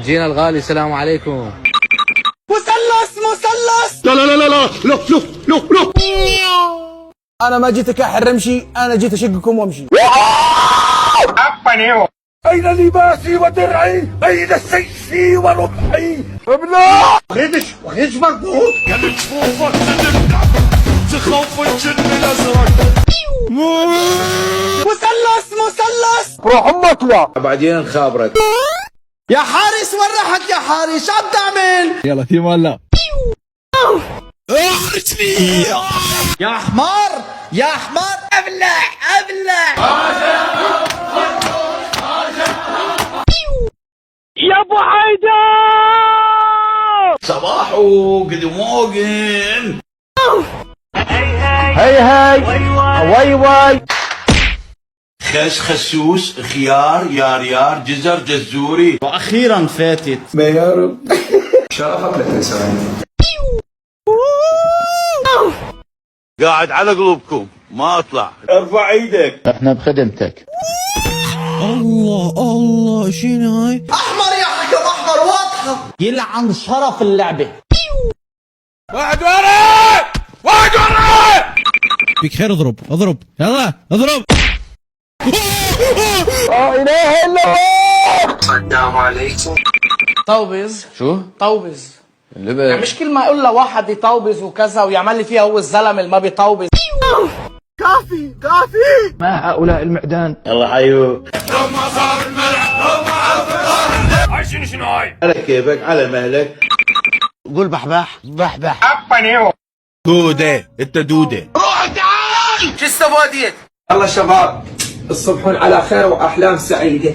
جينا الغالي السلام عليكم. مثلث. لا لا لا لا لا لا لا لا. انا ما جيت اكحر رمشي، انا جيت اشقكم وامشي. اين لباسي ودرعي؟ اين سيفي ورمحي؟ ابلع غش مربوط. تخوف الجن الازرق. مثلث. روح امك لا. بعدين نخابرك. يا حارس وين رحت يا حارس؟ شو عم تعمل؟ يلا في ولا. اخرجني يا حمار يا حمار. ابلع. يا ابو حيدر صباحو قد موقن. هي واي خش خسوس خيار يار جزر جزوري واخيرا فاتت. ما يا رب شرفك لتنساني. قاعد على قلوبكم ما اطلع. ارفع ايدك. احنا بخدمتك. الله شنو هاي؟ احمر يا حكم احمر واضحه. يلعن شرف اللعبه. واحد ورا. فيك خير اضرب يلا اضرب. لا اله الا الله. السلام عليكم. طوبز. شو؟ طوبز. اللي يعني مش كل ما اقول لواحد يطوبز وكذا ويعمل لي فيها هو الزلمه اللي ما بيطوبز. كافي ما هؤلاء المعدان. يلا حيو. لما صار الملح هاي شنو هاي؟ على كيفك على مهلك. قول بحبح. دودة انت دودة. شو استفاديت؟ يلا شباب، تصبحون على خير واحلام سعيده.